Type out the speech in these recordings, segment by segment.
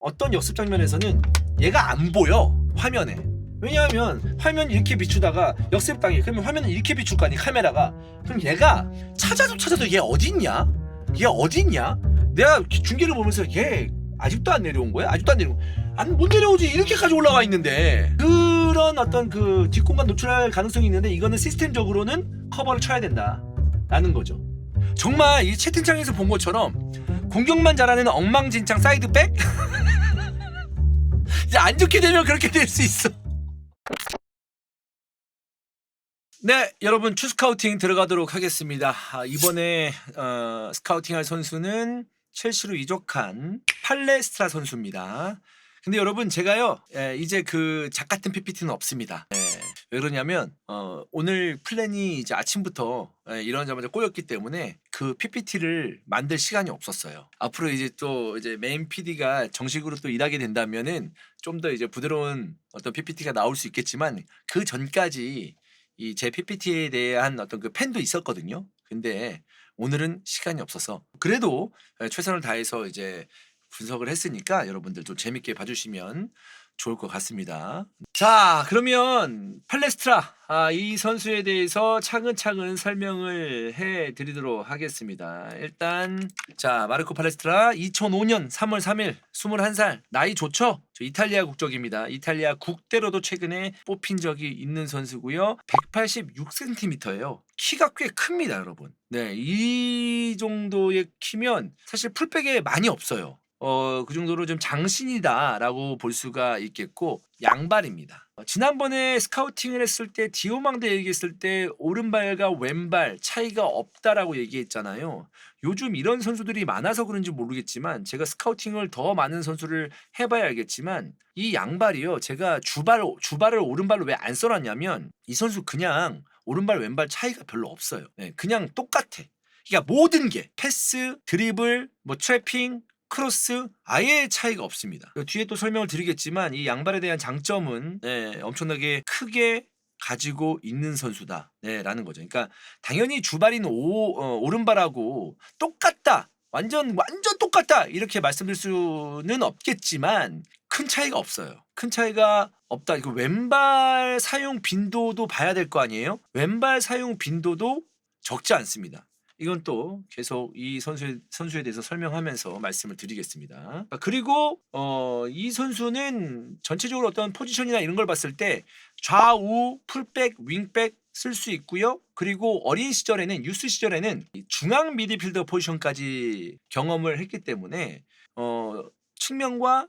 어떤 역습 장면에서는 얘가 안 보여 화면에. 왜냐하면 화면 이렇게 비추다가 역습당해. 그러면 화면은 이렇게 비출 거 아니 카메라가. 그럼 얘가 찾아도 얘 어딨냐? 얘 어딨냐? 내가 중계를 보면서 얘 아직도 안 내려온 거야? 아직도 안 내려온 거야? 못 내려오지. 이렇게까지 올라와 있는데 그런 어떤 그 뒷공간 노출할 가능성이 있는데 이거는 시스템적으로는 커버를 쳐야 된다 라는 거죠. 정말 이 채팅창에서 본 것처럼 공격만 잘하는 엉망진창 사이드백? 이제 안 좋게 되면 그렇게 될 수 있어. 네, 여러분 추스카우팅 들어가도록 하겠습니다. 이번에 스카우팅할 선수는 첼시로 이적한 팔레스트라 선수입니다. 근데 여러분 제가요 이제 그 작 같은 PPT는 없습니다. 왜 그러냐면 오늘 플랜이 이제 아침부터 일어나자마자 꼬였기 때문에 그 PPT를 만들 시간이 없었어요. 앞으로 이제 또 이제 메인 PD가 정식으로 또 일하게 된다면은 좀 더 이제 부드러운 어떤 PPT가 나올 수 있겠지만 그 전까지 이 제 PPT에 대한 어떤 그 팬도 있었거든요. 근데 오늘은 시간이 없어서 그래도 최선을 다해서 이제 분석을 했으니까 여러분들도 재밌게 봐주시면 좋을 것 같습니다. 자, 그러면 팔레스트라 이 선수에 대해서 차근차근 설명을 해드리도록 하겠습니다. 일단 자 마르코 팔레스트라 2005년 3월 3일 21살 나이 좋죠? 저 이탈리아 국적입니다. 이탈리아 국대로도 최근에 뽑힌 적이 있는 선수고요. 186cm예요. 키가 꽤 큽니다, 여러분. 네, 이 정도의 키면 사실 풀백에 많이 없어요. 그 정도로 좀 장신이다라고 볼 수가 있겠고 양발입니다. 지난번에 스카우팅을 했을 때 디오망대 얘기했을 때 오른발과 왼발 차이가 없다라고 얘기했잖아요. 요즘 이런 선수들이 많아서 그런지 모르겠지만 제가 스카우팅을 더 많은 선수를 해봐야 알겠지만 이 양발이요. 제가 주발을 오른발로 왜 안 써놨냐면 이 선수 그냥 오른발 왼발 차이가 별로 없어요. 네, 그냥 똑같아. 그러니까 모든 게 패스, 드리블, 뭐 트래핑, 크로스 아예 차이가 없습니다. 뒤에 또 설명을 드리겠지만 이 양발에 대한 장점은 엄청나게 크게 가지고 있는 선수다 라는 거죠. 그러니까 당연히 주발인 오른발하고 똑같다 완전 똑같다 이렇게 말씀드릴 수는 없겠지만 큰 차이가 없어요. 큰 차이가 없다. 이거 왼발 사용 빈도도 봐야 될 거 아니에요. 왼발 사용 빈도도 적지 않습니다. 이건 또 계속 이 선수에 대해서 설명하면서 말씀을 드리겠습니다. 그리고 이 선수는 전체적으로 어떤 포지션이나 이런 걸 봤을 때 좌우, 풀백, 윙백 쓸 수 있고요. 그리고 어린 시절에는 유스 시절에는 중앙 미드필더 포지션까지 경험을 했기 때문에 측면과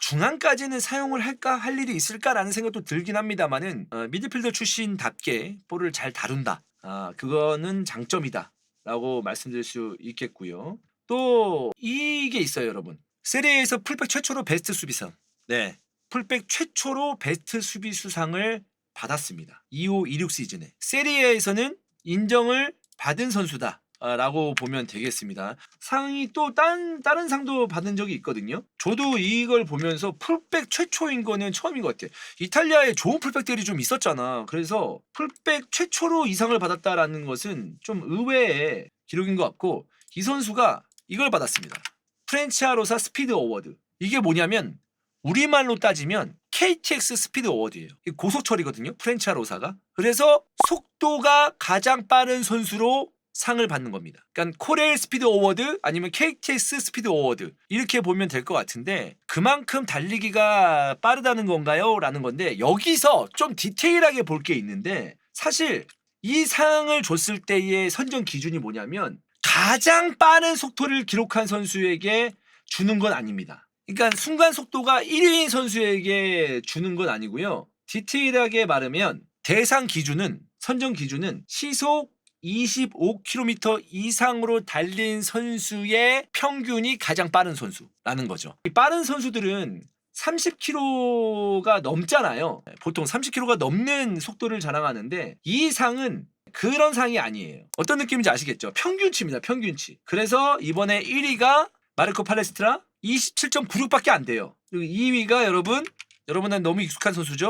중앙까지는 사용을 할 일이 있을까라는 생각도 들긴 합니다만은 미드필더 출신답게 볼을 잘 다룬다. 그거는 장점이다. 라고 말씀드릴 수 있겠고요. 또 이게 있어요, 여러분. 세리에에서 풀백 최초로 베스트 수비상. 네. 풀백 최초로 베스트 수비수상을 받았습니다. 25-26 시즌에. 세리에에서는 인정을 받은 선수다. 라고 보면 되겠습니다. 상이 또 다른 상도 받은 적이 있거든요. 저도 이걸 보면서 풀백 최초인 거는 처음인 것 같아요. 이탈리아에 좋은 풀백들이 좀 있었잖아. 그래서 풀백 최초로 이 상을 받았다라는 것은 좀 의외의 기록인 것 같고 이 선수가 이걸 받았습니다. 프렌치아로사 스피드 어워드. 이게 뭐냐면 우리말로 따지면 KTX 스피드 어워드예요. 고속철이거든요. 프렌치아로사가. 그래서 속도가 가장 빠른 선수로 상을 받는 겁니다. 그러니까 코렐 스피드 어워드 아니면 KTX 스피드 어워드 이렇게 보면 될 것 같은데 그만큼 달리기가 빠르다는 건가요? 라는 건데 여기서 좀 디테일하게 볼 게 있는데 사실 이 상을 줬을 때의 선정 기준이 뭐냐면 가장 빠른 속도를 기록한 선수에게 주는 건 아닙니다. 그러니까 순간 속도가 1위인 선수에게 주는 건 아니고요. 디테일하게 말하면 대상 기준은 선정 기준은 시속 25km 이상으로 달린 선수의 평균이 가장 빠른 선수라는 거죠. 이 빠른 선수들은 30km가 넘잖아요. 보통 30km가 넘는 속도를 자랑하는데 이 상은 그런 상이 아니에요. 어떤 느낌인지 아시겠죠? 평균치입니다. 평균치. 그래서 이번에 1위가 마르코 팔레스트라 27.96밖에 안 돼요. 그리고 2위가 여러분한테 너무 익숙한 선수죠?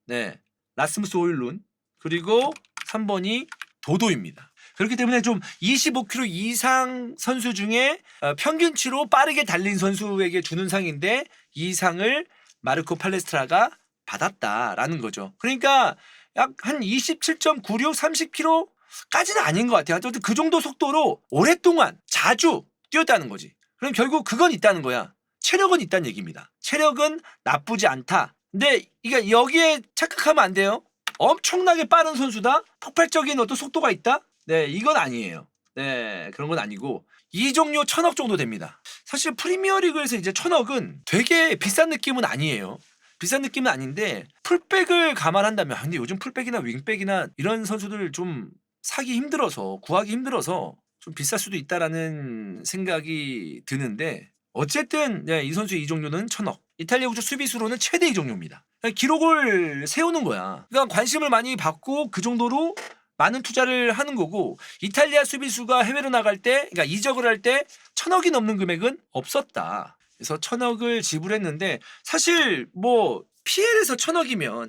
네, 라스무스 호일룬. 그리고 3번이 도도입니다. 그렇기 때문에 좀 25km 이상 선수 중에 평균치로 빠르게 달린 선수에게 주는 상인데 이 상을 마르코 팔레스트라가 받았다라는 거죠. 그러니까 약 한 27.96, 30km까지는 아닌 것 같아요. 그 정도 속도로 오랫동안 자주 뛰었다는 거지. 그럼 결국 그건 있다는 거야. 체력은 있다는 얘기입니다. 체력은 나쁘지 않다. 근데 이게 여기에 착각하면 안 돼요. 엄청나게 빠른 선수다? 폭발적인 어떤 속도가 있다? 네, 이건 아니에요. 네, 그런 건 아니고 이종료 1000억 정도 됩니다. 사실 프리미어리그에서 이제 1000억은 되게 비싼 느낌은 아니에요. 비싼 느낌은 아닌데 풀백을 감안한다면 근데 요즘 풀백이나 윙백이나 이런 선수들 좀 사기 힘들어서 구하기 힘들어서 좀 비쌀 수도 있다라는 생각이 드는데 어쨌든 네, 이 선수의 이종료는 1000억. 이탈리아 국적 수비수로는 최대 이종료입니다. 그러니까 기록을 세우는 거야. 그러니까 관심을 많이 받고 그 정도로 많은 투자를 하는 거고 이탈리아 수비수가 해외로 나갈 때 그러니까 이적을 할 때 1000억이 넘는 금액은 없었다. 그래서 1000억을 지불했는데 사실 뭐 PL에서 1000억이면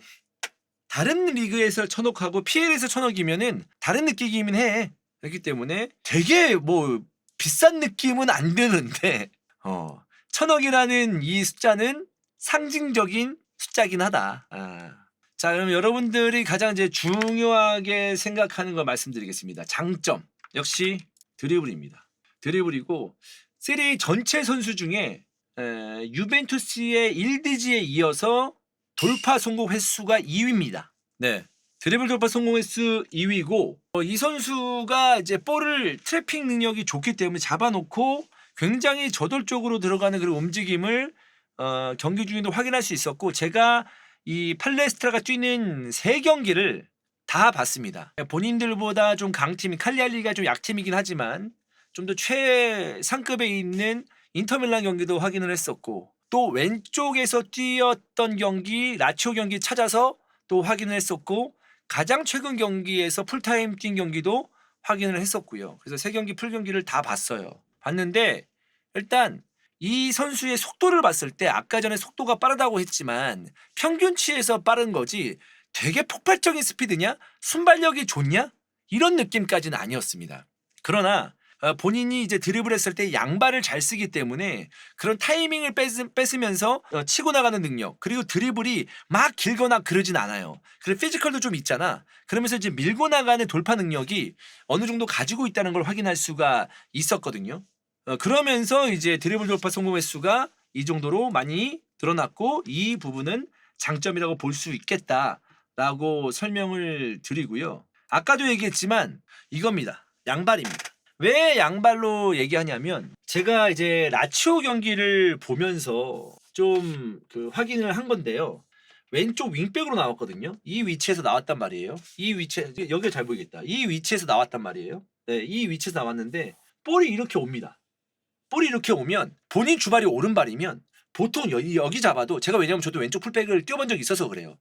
다른 리그에서 1000억하고 PL에서 1000억이면은 다른 느낌이긴 해. 그렇기 때문에 되게 뭐 비싼 느낌은 안 드는데 1000억이라는 이 숫자는 상징적인 숫자긴 하다. 자, 그럼 여러분들이 가장 이제 중요하게 생각하는 걸 말씀드리겠습니다. 장점 역시 드리블입니다. 드리블이고 세리에 전체 선수 중에 유벤투스의 일디지에 이어서 돌파 성공 횟수가 2위입니다. 네. 드리블 돌파 성공 횟수 2위고 이 선수가 이제 볼을 트래핑 능력이 좋기 때문에 잡아놓고 굉장히 저돌적으로 들어가는 그런 움직임을 경기 중에도 확인할 수 있었고 제가 이 팔레스트라가 뛰는 3경기를 다 봤습니다. 본인들보다 좀 강팀이 칼리알리가 좀 약팀이긴 하지만 좀 더 최상급에 있는 인터밀란 경기도 확인을 했었고 또 왼쪽에서 뛰었던 경기 라치오 경기 찾아서 또 확인을 했었고 가장 최근 경기에서 풀타임 뛴 경기도 확인을 했었고요. 그래서 3경기 풀경기를 다 봤어요. 봤는데 일단 이 선수의 속도를 봤을 때 아까 전에 속도가 빠르다고 했지만 평균치에서 빠른 거지 되게 폭발적인 스피드냐? 순발력이 좋냐? 이런 느낌까지는 아니었습니다. 그러나 본인이 이제 드리블 했을 때 양발을 잘 쓰기 때문에 그런 타이밍을 뺏으면서 치고 나가는 능력 그리고 드리블이 막 길거나 그러진 않아요. 그리고 피지컬도 좀 있잖아. 그러면서 이제 밀고 나가는 돌파 능력이 어느 정도 가지고 있다는 걸 확인할 수가 있었거든요. 그러면서 이제 드리블 돌파 성공 횟수가 이 정도로 많이 드러났고 이 부분은 장점이라고 볼 수 있겠다라고 설명을 드리고요. 아까도 얘기했지만 이겁니다. 양발입니다. 왜 양발로 얘기하냐면 제가 이제 라치오 경기를 보면서 좀 확인을 한 건데요. 왼쪽 윙백으로 나왔거든요. 이 위치에서 나왔단 말이에요. 이 위치에 여기 잘 보이겠다. 이 위치에서 나왔단 말이에요. 네, 이 위치에서 나왔는데 볼이 이렇게 옵니다. 볼이 이렇게 오면 본인 주발이 오른발이면 보통 여기 잡아도 제가 왜냐면 저도 왼쪽 풀백을 뛰어본 적이 있어서 그래요.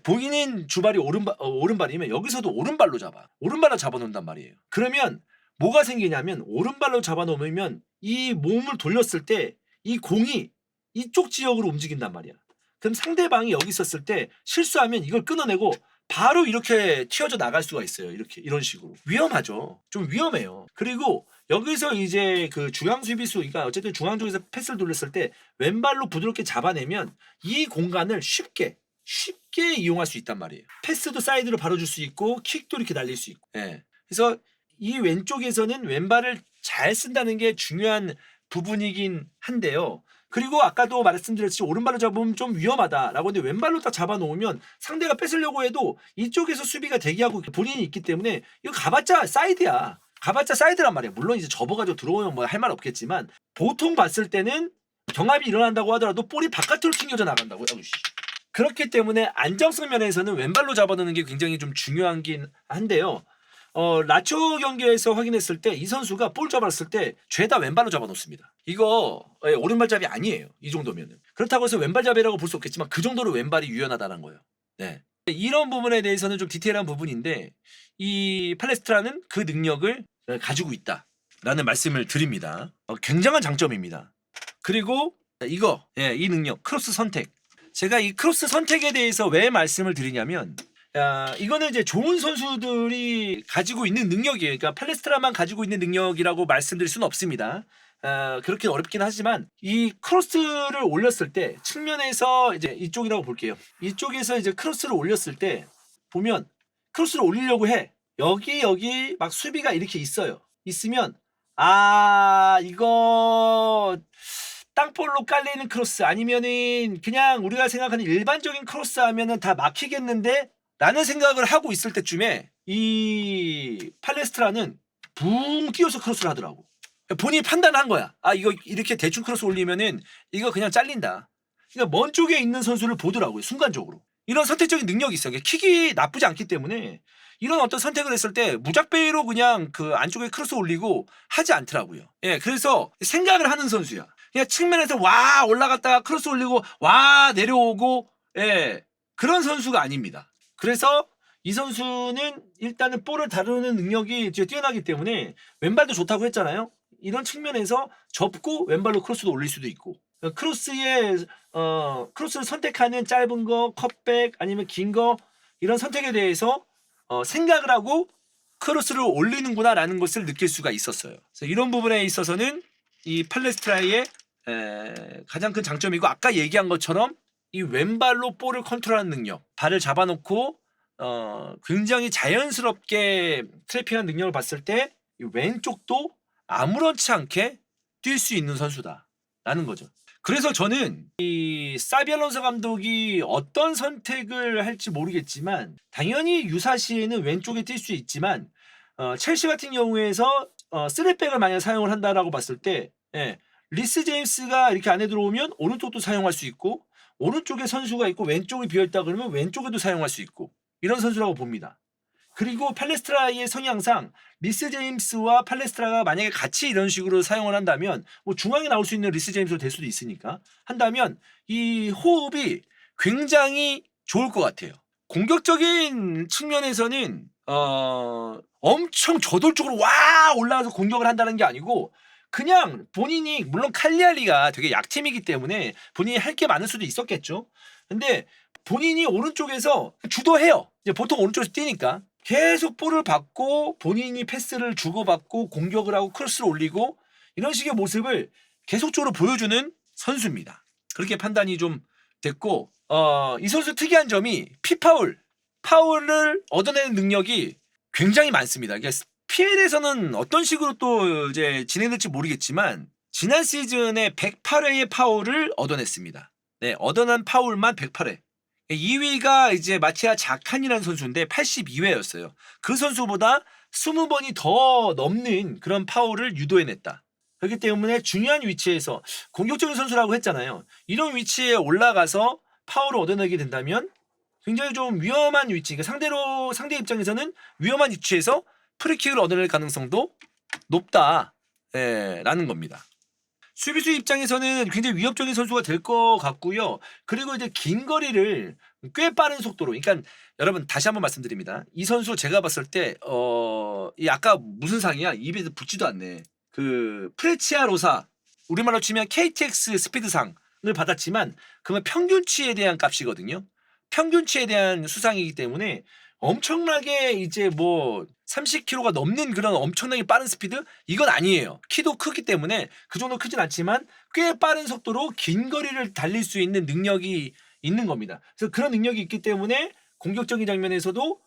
본인 주발이 오른발이면 여기서도 오른발로 잡아. 오른발로 잡아놓는단 말이에요. 그러면 뭐가 생기냐면 오른발로 잡아놓으면 이 몸을 돌렸을 때 이 공이 이쪽 지역으로 움직인단 말이야. 그럼 상대방이 여기 있었을 때 실수하면 이걸 끊어내고 바로 이렇게 튀어져 나갈 수가 있어요. 이런 식으로. 위험하죠. 좀 위험해요. 그리고 여기서 이제 그 중앙 수비수, 그러니까 어쨌든 중앙 쪽에서 패스를 돌렸을 때 왼발로 부드럽게 잡아내면 이 공간을 쉽게 이용할 수 있단 말이에요. 패스도 사이드로 바로 줄 수 있고 킥도 이렇게 날릴 수 있고. 예. 그래서 이 왼쪽에서는 왼발을 잘 쓴다는 게 중요한 부분이긴 한데요. 그리고 아까도 말씀드렸듯이 오른발로 잡으면 좀 위험하다라고 했는데 왼발로 딱 잡아놓으면 상대가 뺏으려고 해도 이쪽에서 수비가 대기하고 본인이 있기 때문에 이거 가봤자 사이드야. 가봤자 사이드란 말이야. 물론 이제 접어가지고 들어오면 뭐 할 말 없겠지만 보통 봤을 때는 경합이 일어난다고 하더라도 볼이 바깥으로 튕겨져 나간다고요. 그렇기 때문에 안정성 면에서는 왼발로 잡아놓는 게 굉장히 좀 중요하긴 한데요. 라치오 경기에서 확인했을 때 이 선수가 볼 잡았을 때 죄다 왼발로 잡아놓습니다. 이거 오른발잡이 아니에요. 이 정도면은. 그렇다고 해서 왼발잡이라고 볼 수 없겠지만 그 정도로 왼발이 유연하다는 거예요. 네. 이런 부분에 대해서는 좀 디테일한 부분인데 이 팔레스트라는 그 능력을 가지고 있다라는 말씀을 드립니다. 굉장한 장점입니다. 그리고 이 능력 크로스 선택. 제가 이 크로스 선택에 대해서 왜 말씀을 드리냐면 이거는 이제 좋은 선수들이 가지고 있는 능력이에요. 그러니까 팔레스트라만 가지고 있는 능력이라고 말씀드릴 수는 없습니다. 그렇게 어렵긴 하지만 이 크로스를 올렸을 때 측면에서 이제 이쪽이라고 볼게요. 이쪽에서 이제 크로스를 올렸을 때 보면 크로스를 올리려고 해. 여기 막 수비가 이렇게 있어요. 있으면 이거 땅볼로 깔리는 크로스 아니면은 그냥 우리가 생각하는 일반적인 크로스 하면은 다 막히겠는데 라는 생각을 하고 있을 때쯤에 이 팔레스트라는 붕 뛰어서 크로스를 하더라고. 본인이 판단한 거야. 이거 이렇게 대충 크로스 올리면은 이거 그냥 잘린다. 그러니까 먼 쪽에 있는 선수를 보더라고요. 순간적으로. 이런 선택적인 능력이 있어요. 킥이 나쁘지 않기 때문에 이런 어떤 선택을 했을 때 무작베이로 그냥 그 안쪽에 크로스 올리고 하지 않더라고요. 예, 그래서 생각을 하는 선수야. 그냥 측면에서 와 올라갔다가 크로스 올리고 와 내려오고 예, 그런 선수가 아닙니다. 그래서 이 선수는 일단은 볼을 다루는 능력이 뛰어나기 때문에 왼발도 좋다고 했잖아요. 이런 측면에서 접고 왼발로 크로스도 올릴 수도 있고 크로스를 선택하는 짧은 거, 컷백 아니면 긴 거 이런 선택에 대해서 생각을 하고 크로스를 올리는구나라는 것을 느낄 수가 있었어요. 그래서 이런 부분에 있어서는 이 팔레스트라의 가장 큰 장점이고 아까 얘기한 것처럼 이 왼발로 볼을 컨트롤하는 능력, 발을 잡아놓고 굉장히 자연스럽게 트래핑하는 능력을 봤을 때 이 왼쪽도 아무렇지 않게 뛸 수 있는 선수다라는 거죠. 그래서 저는 이 사비 알론소 감독이 어떤 선택을 할지 모르겠지만 당연히 유사시에는 왼쪽에 뛸 수 있지만 첼시 같은 경우에서 3백을 만약 사용을 한다라고 봤을 때 리스 제임스가 이렇게 안에 들어오면 오른쪽도 사용할 수 있고 오른쪽에 선수가 있고 왼쪽이 비어있다 그러면 왼쪽에도 사용할 수 있고 이런 선수라고 봅니다. 그리고 팔레스트라의 성향상 리스 제임스와 팔레스트라가 만약에 같이 이런 식으로 사용을 한다면 뭐 중앙에 나올 수 있는 리스 제임스로 될 수도 있으니까 한다면 이 호흡이 굉장히 좋을 것 같아요. 공격적인 측면에서는 엄청 저돌적으로 와 올라가서 공격을 한다는 게 아니고 그냥 본인이 물론 칼리알리가 되게 약팀이기 때문에 본인이 할 게 많을 수도 있었겠죠. 근데 본인이 오른쪽에서 주도해요. 이제 보통 오른쪽에서 뛰니까 계속 볼을 받고 본인이 패스를 주고받고 공격을 하고 크로스를 올리고 이런 식의 모습을 계속적으로 보여주는 선수입니다. 그렇게 판단이 좀 됐고 이 선수 특이한 점이 파울을 얻어내는 능력이 굉장히 많습니다. 그러니까 PL에서는 어떤 식으로 또 이제 진행될지 모르겠지만 지난 시즌에 108회의 파울을 얻어냈습니다. 네, 얻어낸 파울만 108회. 2위가 이제 마티아 자칸이라는 선수인데 82회였어요. 그 선수보다 20번이 더 넘는 그런 파울을 유도해냈다. 그렇기 때문에 중요한 위치에서 공격적인 선수라고 했잖아요. 이런 위치에 올라가서 파울을 얻어내게 된다면 굉장히 좀 위험한 위치, 그러니까 상대 입장에서는 위험한 위치에서 프리킥을 얻어낼 가능성도 높다. 라는 겁니다. 수비수 입장에서는 굉장히 위협적인 선수가 될 것 같고요. 그리고 이제 긴 거리를 꽤 빠른 속도로, 그러니까 여러분 다시 한번 말씀드립니다. 이 선수 제가 봤을 때 이 아까 무슨 상이야? 입에 붙지도 않네. 그 프레치아 로사, 우리말로 치면 KTX 스피드상을 받았지만 그건 평균치에 대한 값이거든요. 평균치에 대한 수상이기 때문에 엄청나게 이제 뭐 30km가 넘는 그런 엄청나게 빠른 스피드? 이건 아니에요. 키도 크기 때문에 그 정도 크진 않지만 꽤 빠른 속도로 긴 거리를 달릴 수 있는 능력이 있는 겁니다. 그래서 그런 능력이 있기 때문에 공격적인 장면에서도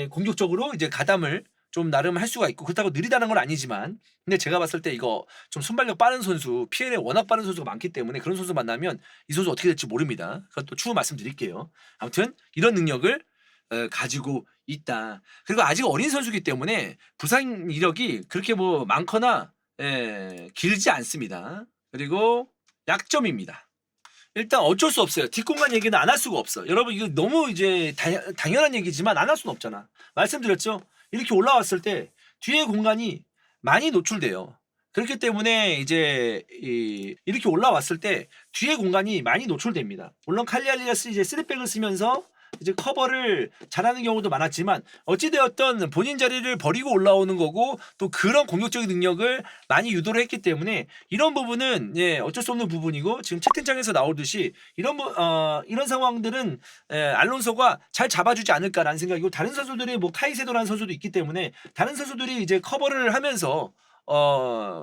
공격적으로 이제 가담을 좀 나름 할 수가 있고 그렇다고 느리다는 건 아니지만 근데 제가 봤을 때 이거 좀 순발력 빠른 선수 PL에 워낙 빠른 선수가 많기 때문에 그런 선수 만나면 이 선수 어떻게 될지 모릅니다. 그것도 추후 말씀드릴게요. 아무튼 이런 능력을 가지고 있다. 그리고 아직 어린 선수이기 때문에 부상 이력이 그렇게 뭐 많거나 길지 않습니다. 그리고 약점입니다. 일단 어쩔 수 없어요. 뒷공간 얘기는 안 할 수가 없어. 여러분 이거 너무 이제 당연한 얘기지만 안 할 수는 없잖아. 말씀드렸죠. 이렇게 올라왔을 때 뒤에 공간이 많이 노출돼요. 그렇기 때문에 이제 이렇게 올라왔을 때 뒤에 공간이 많이 노출됩니다. 물론 칼리알리가 이제 3백을 쓰면서 이제 커버를 잘하는 경우도 많았지만 어찌되었던 본인 자리를 버리고 올라오는 거고 또 그런 공격적인 능력을 많이 유도를 했기 때문에 이런 부분은 예, 어쩔 수 없는 부분이고 지금 채팅창에서 나오듯이 이런 상황들은 알론소가 잘 잡아주지 않을까라는 생각이고 다른 선수들이 뭐 카이세도라는 선수도 있기 때문에 다른 선수들이 이제 커버를 하면서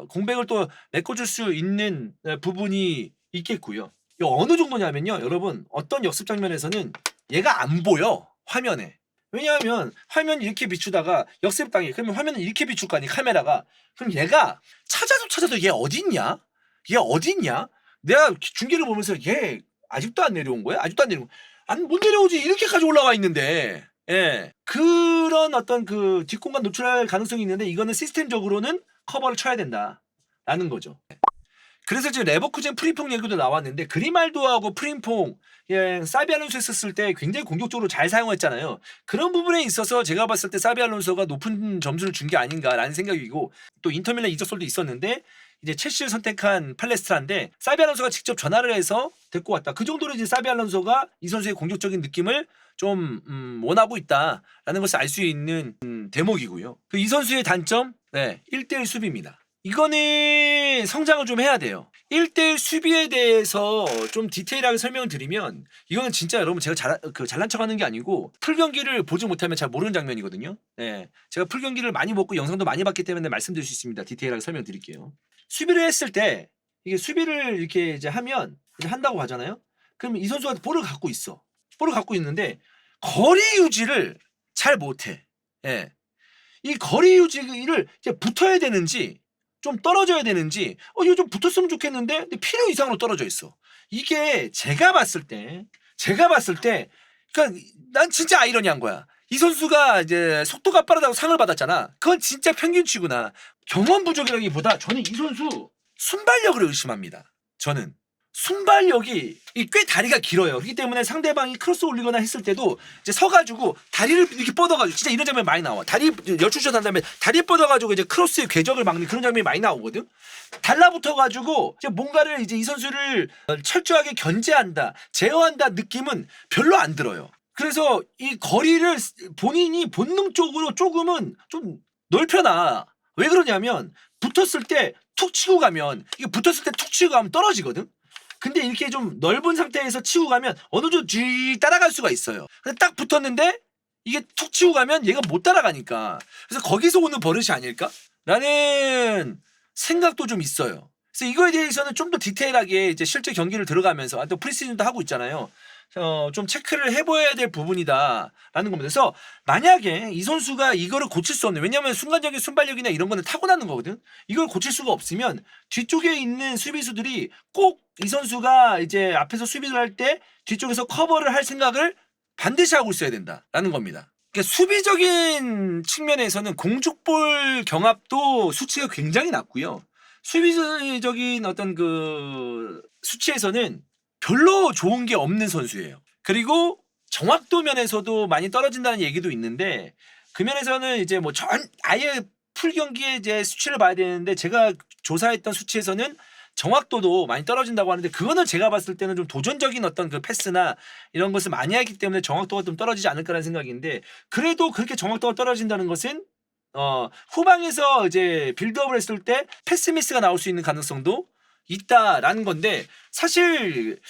공백을 또 메꿔줄 수 있는 부분이 있겠고요. 어느 정도냐면요, 여러분 어떤 역습 장면에서는 얘가 안 보여 화면에. 왜냐하면 화면 이렇게 비추다가 역습당해. 그러면 화면을 이렇게 비출 거 아니 카메라가. 그럼 얘가 찾아도 얘 어딨냐? 얘 어딨냐? 내가 중계를 보면서 얘 아직도 안 내려온 거야? 아직도 안 내려온 거야? 못 내려오지 이렇게까지 올라와 있는데. 예, 그런 어떤 그 뒷공간 노출할 가능성이 있는데 이거는 시스템적으로는 커버를 쳐야 된다라는 거죠. 그래서 지금 레버쿠젠 프림퐁 얘기도 나왔는데 그리말도하고 프림퐁 사비 알론소 했었을 때 굉장히 공격적으로 잘 사용했잖아요. 그런 부분에 있어서 제가 봤을 때 사비 알론소가 높은 점수를 준 게 아닌가라는 생각이고 또 인터밀란 이적설도 있었는데 이제 첼시를 선택한 팔레스트라인데 사비 알론소가 직접 전화를 해서 데리고 왔다. 그 정도로 이제 사비 알론소가 이 선수의 공격적인 느낌을 좀 원하고 있다라는 것을 알 수 있는 대목이고요. 그 이 선수의 단점 1대1 수비입니다. 이거는 성장을 좀 해야 돼요. 1대1 수비에 대해서 좀 디테일하게 설명을 드리면 이거는 진짜 여러분 제가 잘난 척하는 게 아니고 풀경기를 보지 못하면 잘 모르는 장면이거든요. 네, 제가 풀경기를 많이 보고 영상도 많이 봤기 때문에 말씀드릴 수 있습니다. 디테일하게 설명드릴게요. 수비를 했을 때 이게 수비를 이렇게 이제 하면 이제 한다고 하잖아요. 그럼 이 선수가 볼을 갖고 있어. 볼을 갖고 있는데 거리 유지를 잘 못해. 예. 이 거리 유지를 이제 붙어야 되는지 좀 떨어져야 되는지 이거 좀 붙었으면 좋겠는데 근데 필요 이상으로 떨어져 있어. 이게 제가 봤을 때 그러니까 난 진짜 아이러니한 거야. 이 선수가 이제 속도가 빠르다고 상을 받았잖아. 그건 진짜 평균치구나. 경험 부족이라기보다 저는 이 선수 순발력을 의심합니다. 저는 순발력이 꽤 다리가 길어요. 그렇기 때문에 상대방이 크로스 올리거나 했을 때도 이제 서가지고 다리를 이렇게 뻗어가지고 진짜 이런 장면 많이 나와. 다리 열출전 한 다음에 다리 뻗어가지고 이제 크로스의 궤적을 막는 그런 장면이 많이 나오거든. 달라붙어가지고 이제 뭔가를 이제 이 선수를 철저하게 견제한다, 제어한다 느낌은 별로 안 들어요. 그래서 이 거리를 본인이 본능적으로 조금은 좀 넓혀놔. 왜 그러냐면 붙었을 때 툭 치고 가면 이게 붙었을 때 툭 치고 가면 떨어지거든. 근데 이렇게 좀 넓은 상태에서 치고 가면 어느 정도 쥐 따라갈 수가 있어요. 근데 딱 붙었는데 이게 툭 치고 가면 얘가 못 따라가니까. 그래서 거기서 오는 버릇이 아닐까? 라는 생각도 좀 있어요. 그래서 이거에 대해서는 좀 더 디테일하게 이제 실제 경기를 들어가면서 또 프리시즌도 하고 있잖아요. 좀 체크를 해봐야 될 부분이다라는 겁니다. 그래서 만약에 이 선수가 이거를 고칠 수 없는, 왜냐하면 순간적인 순발력이나 이런 거는 타고나는 거거든. 이걸 고칠 수가 없으면 뒤쪽에 있는 수비수들이 꼭 이 선수가 이제 앞에서 수비를 할 때 뒤쪽에서 커버를 할 생각을 반드시 하고 있어야 된다라는 겁니다. 그러니까 수비적인 측면에서는 공중볼 경합도 수치가 굉장히 낮고요. 수비적인 어떤 그 수치에서는 별로 좋은 게 없는 선수예요. 그리고 정확도 면에서도 많이 떨어진다는 얘기도 있는데 그 면에서는 이제 뭐 아예 풀 경기에 이제 수치를 봐야 되는데 제가 조사했던 수치에서는 정확도도 많이 떨어진다고 하는데 그거는 제가 봤을 때는 좀 도전적인 어떤 그 패스나 이런 것을 많이 하기 때문에 정확도가 좀 떨어지지 않을까라는 생각인데 그래도 그렇게 정확도가 떨어진다는 것은 후방에서 이제 빌드업을 했을 때 패스 미스가 나올 수 있는 가능성도 있다라는 건데 사실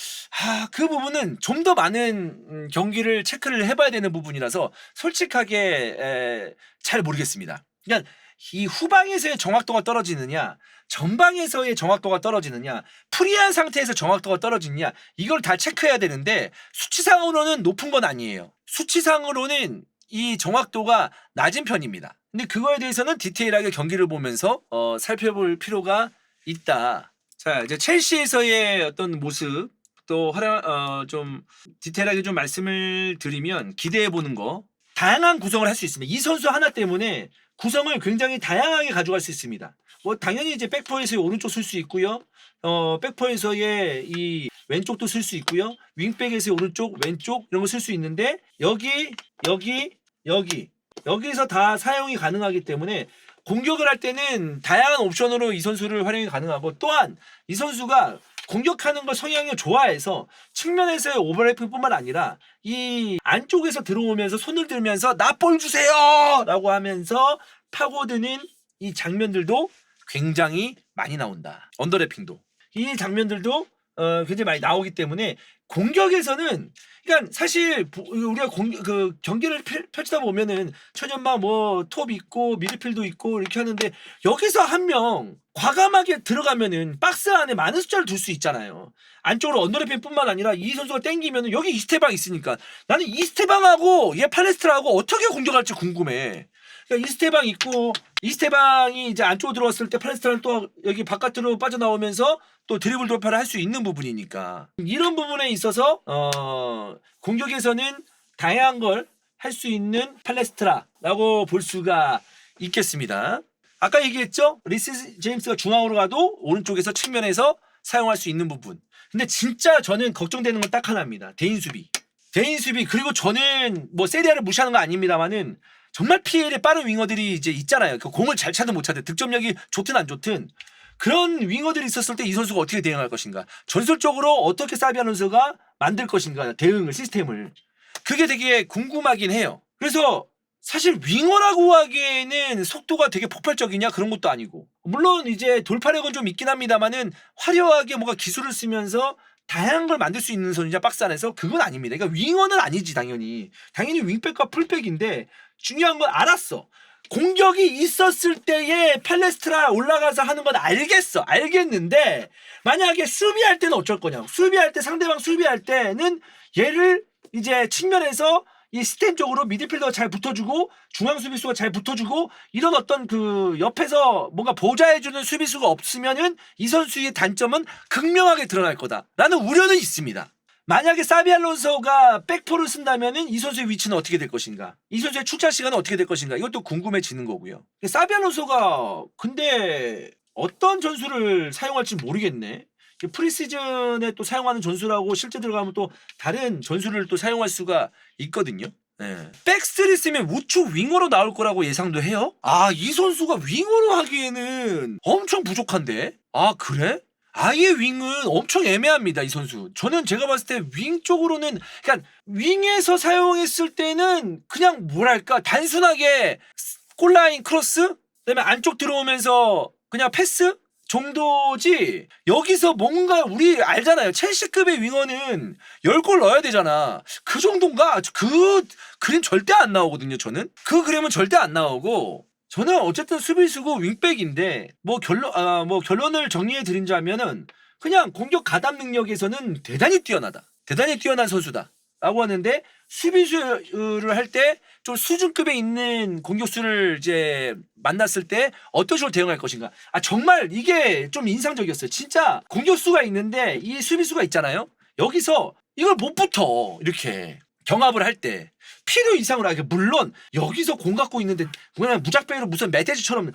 그 부분은 좀 더 많은 경기를 체크를 해봐야 되는 부분이라서 솔직하게 잘 모르겠습니다. 그러니까 이 후방에서의 정확도가 떨어지느냐 전방에서의 정확도가 떨어지느냐 프리한 상태에서 정확도가 떨어지느냐 이걸 다 체크해야 되는데 수치상으로는 높은 건 아니에요. 수치상으로는 이 정확도가 낮은 편입니다. 근데 그거에 대해서는 디테일하게 경기를 보면서 살펴볼 필요가 있다. 자, 이제 첼시에서의 어떤 모습 또 좀 디테일하게 좀 말씀을 드리면 기대해 보는 거 다양한 구성을 할 수 있습니다. 이 선수 하나 때문에 구성을 굉장히 다양하게 가져갈 수 있습니다. 뭐 당연히 이제 백포에서의 오른쪽 쓸 수 있고요. 백포에서의 이 왼쪽도 쓸 수 있고요. 윙백에서의 오른쪽, 왼쪽 이런 거 쓸 수 있는데 여기서 다 사용이 가능하기 때문에 공격을 할 때는 다양한 옵션으로 이 선수를 활용이 가능하고 또한 이 선수가 공격하는 걸 성향이 좋아해서 측면에서의 오버래핑뿐만 아니라 이 안쪽에서 들어오면서 손을 들면서 나 볼 주세요! 라고 하면서 파고드는 이 장면들도 굉장히 많이 나온다. 언더래핑도. 이 장면들도 굉장히 많이 나오기 때문에 공격에서는 그러니까 사실 우리가 경기를 펼치다 보면은 천연마 뭐 톱 있고 미드필도 있고 이렇게 하는데 여기서 한 명 과감하게 들어가면은 박스 안에 많은 숫자를 둘 수 있잖아요. 안쪽으로 언더래핑뿐만 아니라 이 선수가 땡기면은 여기 이스테방 있으니까 나는 이스테방하고 얘 팔레스트라하고 어떻게 공격할지 궁금해. 그러니까 이스테방 있고 이스테방이 이제 안쪽으로 들어왔을 때 팔레스트라는 또 여기 바깥으로 빠져나오면서 또 드리블 돌파를 할 수 있는 부분이니까 이런 부분에 있어서 공격에서는 다양한 걸 할 수 있는 팔레스트라라고 볼 수가 있겠습니다. 아까 얘기했죠? 리스 제임스가 중앙으로 가도 오른쪽에서 측면에서 사용할 수 있는 부분. 근데 진짜 저는 걱정되는 건 딱 하나입니다. 대인 수비. 대인 수비. 그리고 저는 뭐 세리아를 무시하는 거 아닙니다만은 정말 PL에 빠른 윙어들이 이제 있잖아요. 그 공을 잘 차든 못 차든 득점력이 좋든 안 좋든 그런 윙어들이 있었을 때 이 선수가 어떻게 대응할 것인가. 전술적으로 어떻게 사비 알론소가 만들 것인가. 대응을 시스템을. 그게 되게 궁금하긴 해요. 그래서 사실 윙어라고 하기에는 속도가 되게 폭발적이냐 그런 것도 아니고 물론 이제 돌파력은 좀 있긴 합니다만은 화려하게 뭔가 기술을 쓰면서 다양한 걸 만들 수 있는 선수냐 박스 안에서 그건 아닙니다. 그러니까 윙어는 아니지 당연히 윙백과 풀백인데 중요한 건 알았어. 공격이 있었을 때에 팔레스트라 올라가서 하는 건 알겠는데 만약에 수비할 때는 어쩔 거냐고. 수비할 때 상대방 수비할 때는 얘를 이제 측면에서 이 시스템적으로 미드필더가 잘 붙어주고 중앙 수비수가 잘 붙어주고 이런 어떤 그 옆에서 뭔가 보좌해주는 수비수가 없으면은 이 선수의 단점은 극명하게 드러날 거다라는 우려는 있습니다. 만약에 사비 알론소가 백포를 쓴다면은 이 선수의 위치는 어떻게 될 것인가? 이 선수의 출전 시간은 어떻게 될 것인가? 이것도 궁금해지는 거고요. 사비 알론소가 근데 어떤 전술을 사용할지 모르겠네. 프리시즌에 또 사용하는 전술하고 실제 들어가면 또 다른 전술을 또 사용할 수가 있거든요. 네. 백스리 쓰면 우측 윙어로 나올 거라고 예상도 해요. 아, 이 선수가 윙어로 하기에는 엄청 부족한데? 아, 그래? 아예 윙은 엄청 애매합니다, 이 선수. 저는 제가 봤을 때 윙 쪽으로는, 그러니까 윙에서 사용했을 때는 그냥 뭐랄까, 단순하게 골라인 크로스? 그다음에 안쪽 들어오면서 그냥 패스? 정도지 여기서 뭔가 우리 알잖아요. 첼시급의 윙어는 10골 넣어야 되잖아. 그 정도인가? 그 그림 절대 안 나오거든요. 저는 그 그림은 절대 안 나오고 저는 어쨌든 수비수고 윙백인데 뭐 결론을 정리해 드린다면은 그냥 공격 가담 능력에서는 대단히 뛰어나다. 대단히 뛰어난 선수다. 라고 하는데 수비수를 할 때 좀 수준급에 있는 공격수를 이제 만났을 때 어떤 식으로 대응할 것인가. 아 정말 이게 좀 인상적이었어요. 진짜 공격수가 있는데 이 수비수가 있잖아요. 여기서 이걸 못 붙어 이렇게 경합을 할 때 필요 이상으로 하게. 물론 여기서 공 갖고 있는데 그냥 무작배로 무슨 멧돼지처럼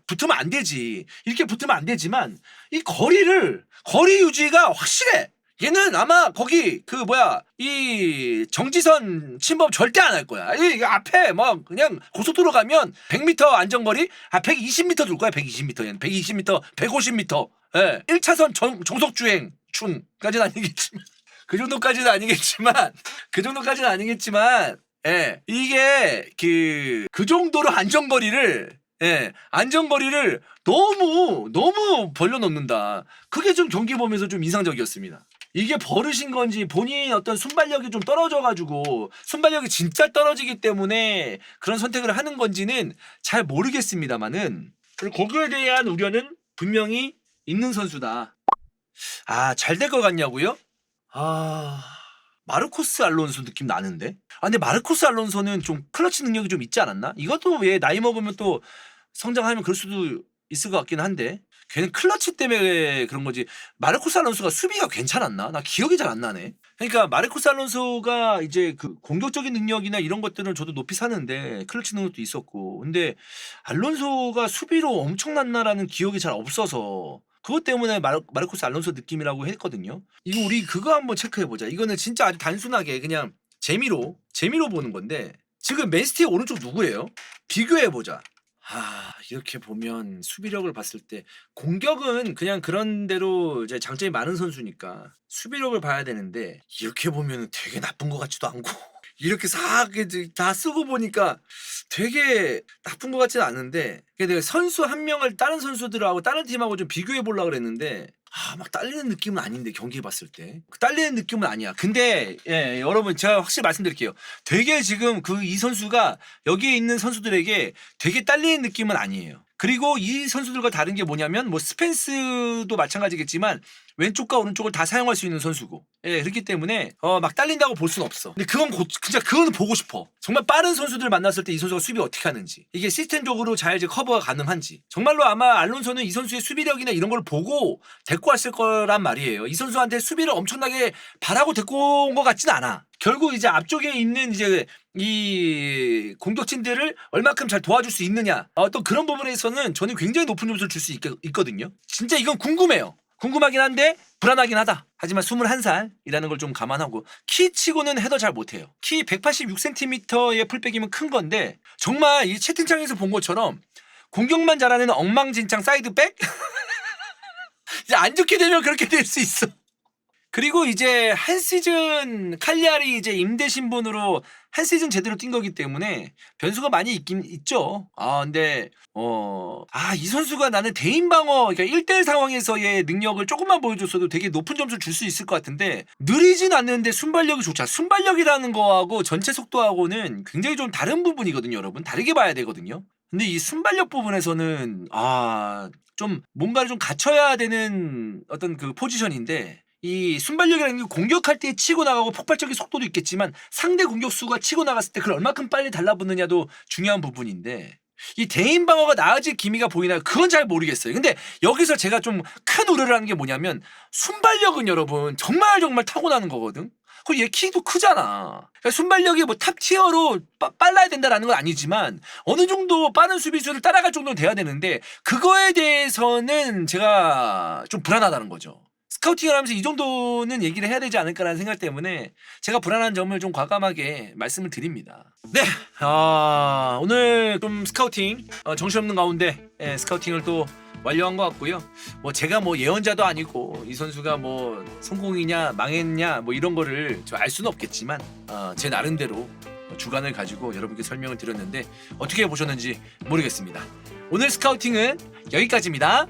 붙으면 안 되지. 이렇게 붙으면 안 되지만 이 거리 유지가 확실해. 얘는 아마 거기 이 정지선 침범 절대 안 할 거야. 이 앞에 뭐 그냥 고속도로 가면 100m 안전거리 120m 둘 거야. 120m 얘는 120m 150m. 예. 1차선 정속주행 충까지는 아니겠지만 그 정도까지는 아니겠지만 예. 이게 그 정도로 안전거리를 너무 벌려놓는다. 그게 좀 경기 보면서 좀 인상적이었습니다. 이게 버릇인 건지 본인 어떤 순발력이 좀 떨어져가지고 순발력이 진짜 떨어지기 때문에 그런 선택을 하는 건지는 잘 모르겠습니다만은 거기에 대한 우려는 분명히 있는 선수다. 아, 잘 될 것 같냐고요? 아, 마르코스 알론소 느낌 나는데? 아, 근데 마르코스 알론소는 좀 클러치 능력이 좀 있지 않았나? 이것도 왜 나이 먹으면 또 성장하면 그럴 수도 있을 것 같긴 한데 걔는 클러치 때문에 그런 거지. 마르코스 알론소가 수비가 괜찮았나? 나 기억이 잘 안 나네. 그러니까 마르코스 알론소가 이제 그 공격적인 능력이나 이런 것들은 저도 높이 사는데 클러치 능력도 있었고 근데 알론소가 수비로 엄청났나라는 기억이 잘 없어서 그것 때문에 마르코스 알론소 느낌이라고 했거든요. 이거 우리 그거 한번 체크해보자. 이거는 진짜 아주 단순하게 그냥 재미로 보는 건데 지금 맨시티 오른쪽 누구예요? 비교해보자. 이렇게 보면 수비력을 봤을 때 공격은 그냥 그런 대로 이제 장점이 많은 선수니까 수비력을 봐야 되는데 이렇게 보면 되게 나쁜 것 같지도 않고 이렇게 싹 다 쓰고 보니까 되게 나쁜 것 같지는 않은데 내가 선수 한 명을 다른 선수들하고 다른 팀하고 좀 비교해 보려고 그랬는데 막 딸리는 느낌은 아닌데 경기해 봤을 때 딸리는 느낌은 아니야. 근데 여러분 제가 확실히 말씀드릴게요. 되게 지금 그 이 선수가 여기에 있는 선수들에게 되게 딸리는 느낌은 아니에요. 그리고 이 선수들과 다른 게 뭐냐면 뭐 스펜스도 마찬가지겠지만 왼쪽과 오른쪽을 다 사용할 수 있는 선수고 그렇기 때문에 막 딸린다고 볼 수는 없어. 근데 진짜 그거는 보고 싶어. 정말 빠른 선수들 만났을 때 이 선수가 수비 어떻게 하는지 이게 시스템적으로 잘 이제 커버가 가능한지 정말로 아마 알론소는 이 선수의 수비력이나 이런 걸 보고 데리고 왔을 거란 말이에요. 이 선수한테 수비를 엄청나게 바라고 데리고 온 것 같진 않아. 결국 이제 앞쪽에 있는 이제 이 공격진들을 얼마큼 잘 도와줄 수 있느냐 어떤 그런 부분에서는 저는 굉장히 높은 점수를 줄 수 있거든요. 진짜 이건 궁금해요. 궁금하긴 한데 불안하긴 하다. 하지만 21살이라는 걸 좀 감안하고 키치고는 헤더 잘 못해요. 키 186cm의 풀백이면 큰 건데 정말 이 채팅창에서 본 것처럼 공격만 잘하는 엉망진창 사이드백? 이제 안 좋게 되면 그렇게 될 수 있어. 그리고 이제 한 시즌 칼리아리 이제 임대 신분으로 한 시즌 제대로 뛴 거기 때문에 변수가 많이 있긴 있죠. 근데 이 선수가 나는 대인 방어 그러니까 1대1 상황에서의 능력을 조금만 보여줬어도 되게 높은 점수를 줄 수 있을 것 같은데 느리진 않는데 순발력이 좋잖아. 순발력이라는 거하고 전체 속도하고는 굉장히 좀 다른 부분이거든요, 여러분. 다르게 봐야 되거든요. 근데 이 순발력 부분에서는 좀 뭔가를 좀 갖춰야 되는 어떤 그 포지션인데 이 순발력이라는 게 공격할 때 치고 나가고 폭발적인 속도도 있겠지만 상대 공격수가 치고 나갔을 때 그걸 얼마큼 빨리 달라붙느냐도 중요한 부분인데 이 대인 방어가 나아질 기미가 보이나요? 그건 잘 모르겠어요. 근데 여기서 제가 좀 큰 우려를 하는 게 뭐냐면 순발력은 여러분 정말 타고나는 거거든. 그리고 얘 키도 크잖아. 그러니까 순발력이 뭐 탑 티어로 빨라야 된다라는 건 아니지만 어느 정도 빠른 수비수를 따라갈 정도는 돼야 되는데 그거에 대해서는 제가 좀 불안하다는 거죠. 스카우팅을 하면서 이 정도는 얘기를 해야 되지 않을까라는 생각 때문에 제가 불안한 점을 좀 과감하게 말씀을 드립니다. 네, 오늘 좀 스카우팅 정신없는 가운데 스카우팅을 또 완료한 것 같고요. 뭐 제가 뭐 예언자도 아니고 이 선수가 뭐 성공이냐 망했냐 뭐 이런 거를 저 알 수는 없겠지만 제 나름대로 주관을 가지고 여러분께 설명을 드렸는데 어떻게 보셨는지 모르겠습니다. 오늘 스카우팅은 여기까지입니다.